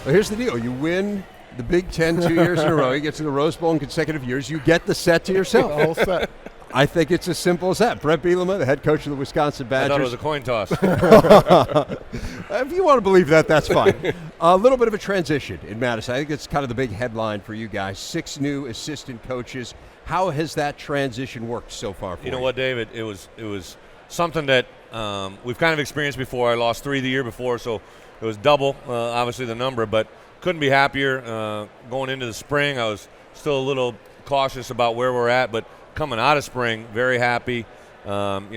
Well, here's the deal. You win the Big Ten 2 years in a row. You get to the Rose Bowl in consecutive years. You get the set to yourself. The whole set. I think it's as simple as that. Bret Bielema, the head coach of the Wisconsin Badgers. I thought it was a coin toss. If you want to believe that, that's fine. A little bit of a transition in Madison. I think it's kind of the big headline for you guys. 6 new assistant coaches. How has that transition worked so far for you? You know what, David? It was something that we've kind of experienced before. I lost 3 the year before, so it was double, obviously, the number. But couldn't be happier. Going into the spring, I was still a little cautious about where we're at, but coming out of spring, very happy. 4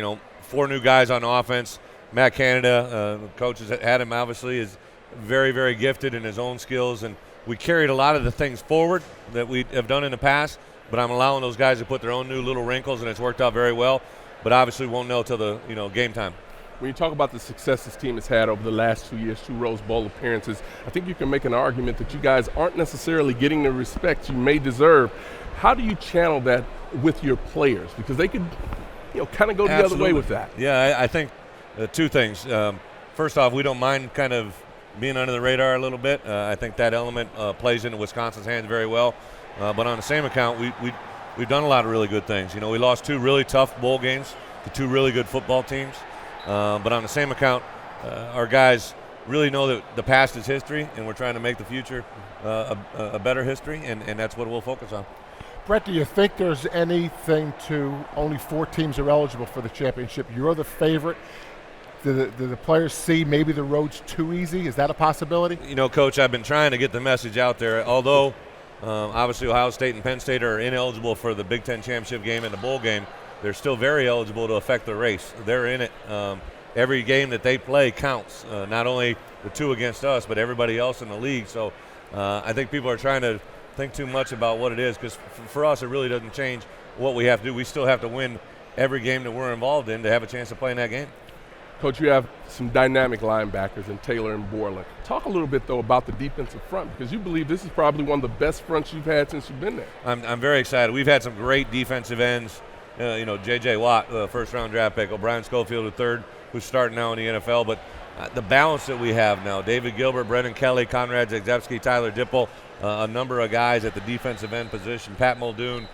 new guys on offense. Matt Canada, coach has had him, obviously, is very, very gifted in his own skills. And we carried a lot of the things forward that we have done in the past, but I'm allowing those guys to put their own new little wrinkles, and it's worked out very well. But obviously won't know till the game time. When you talk about the success this team has had over the last 2 years, 2 Rose Bowl appearances, I think you can make an argument that you guys aren't necessarily getting the respect you may deserve. How do you channel that with your players? Because they could, kind of go the other way with that. Yeah, I think 2 things. First off, we don't mind kind of being under the radar a little bit. I think that element plays into Wisconsin's hands very well. But on the same account, we've done a lot of really good things. We lost 2 really tough bowl games to 2 really good football teams. But on the same account, our guys really know that the past is history, and we're trying to make the future a better history, and that's what we'll focus on. Bret, do you think there's anything to only 4 teams are eligible for the championship? You're the favorite. Do the players see maybe the road's too easy? Is that a possibility? Coach, I've been trying to get the message out there. Although, obviously, Ohio State and Penn State are ineligible for the Big Ten championship game and the bowl game, they're still very eligible to affect the race. They're in it. Every game that they play counts, not only the 2 against us, but everybody else in the league. So I think people are trying to think too much about what it is, because for us it really doesn't change what we have to do. We still have to win every game that we're involved in to have a chance to play in that game. Coach, you have some dynamic linebackers in Taylor and Borland. Talk a little bit, though, about the defensive front, because you believe this is probably one of the best fronts you've had since you've been there. I'm very excited. We've had some great defensive ends. J.J. Watt, first-round draft pick. O'Brien Schofield, the 3rd, who's starting now in the NFL. But the balance that we have now, David Gilbert, Brendan Kelly, Conrad Zagzebski, Tyler Dipple, a number of guys at the defensive end position, Pat Muldoon,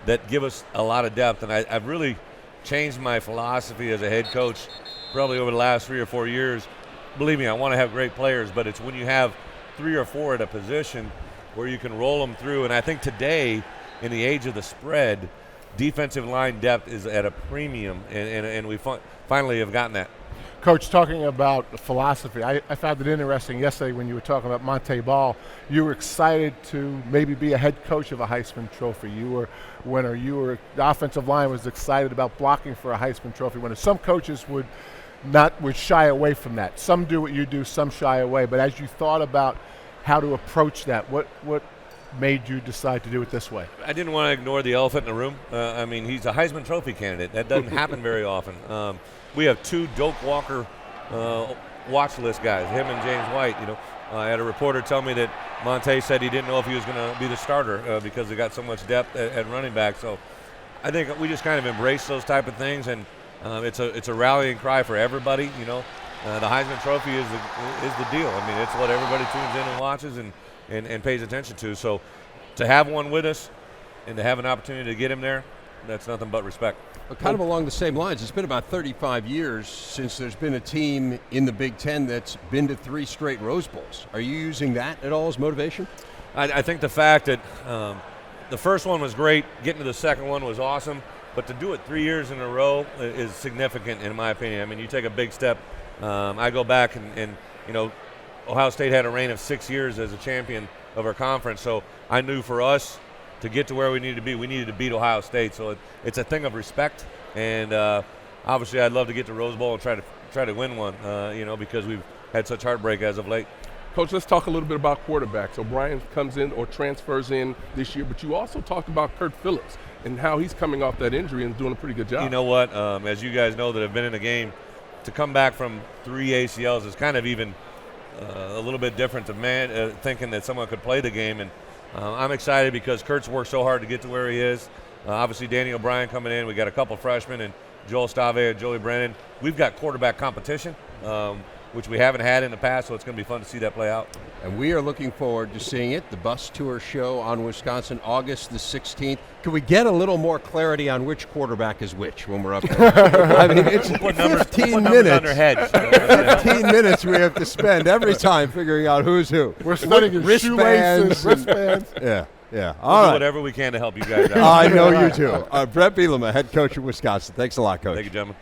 that give us a lot of depth. And I've really changed my philosophy as a head coach probably over the last 3 or 4 years. Believe me, I want to have great players, but it's when you have 3 or 4 at a position where you can roll them through. And I think today, in the age of the spread, defensive line depth is at a premium, and we finally have gotten that. Coach, talking about philosophy, I found it interesting yesterday when you were talking about Monte Ball. You were excited to maybe be a head coach of a Heisman Trophy. The offensive line was excited about blocking for a Heisman Trophy winner. Some coaches would shy away from that. Some do what you do, some shy away. But as you thought about how to approach that, what made you decide to do it this way? I didn't want to ignore the elephant in the room. He's a Heisman Trophy candidate. That doesn't happen very often. We have 2 Doak Walker watch list guys, him and James White. I had a reporter tell me that Monte said he didn't know if he was going to be the starter because they got so much depth at running back. So I think we just kind of embrace those type of things, and it's a rallying cry for everybody. The Heisman Trophy is the deal. It's what everybody tunes in and watches and pays attention to. So to have one with us and to have an opportunity to get him there, that's nothing but respect. But kind of along the same lines, it's been about 35 years since there's been a team in the Big Ten that's been to 3 straight Rose Bowls. Are you using that at all as motivation? I think the fact that the first one was great, getting to the second one was awesome, but to do it 3 years in a row is significant in my opinion. You take a big step. I go back and Ohio State had a reign of 6 years as a champion of our conference, so I knew for us to get to where we needed to be, we needed to beat Ohio State. So it's a thing of respect, and obviously I'd love to get to Rose Bowl and try to win one, because we've had such heartbreak as of late. Coach, let's talk a little bit about quarterbacks. O'Brien comes in or transfers in this year, but you also talked about Kurt Phillips and how he's coming off that injury and doing a pretty good job. You know what? As you guys know that have been in the game, to come back from 3 ACLs is kind of even a little bit different to thinking that someone could play the game. And I'm excited because Kurt's worked so hard to get to where he is. Obviously, Danny O'Brien coming in. We got a couple freshmen and Joel Stave and Joey Brennan. We've got quarterback competition. which we haven't had in the past, so it's going to be fun to see that play out. And we are looking forward to seeing it. The bus tour show on Wisconsin, August the 16th. Can we get a little more clarity on which quarterback is which when we're up there? I mean, it's 15 minutes. On their heads. 15 minutes we have to spend every time figuring out who's who. We're studying his shoelaces, wristbands. Yeah. We'll All do right. whatever we can to help you guys out. I know you do. Bret Bielema, head coach of Wisconsin. Thanks a lot, Coach. Thank you, gentlemen.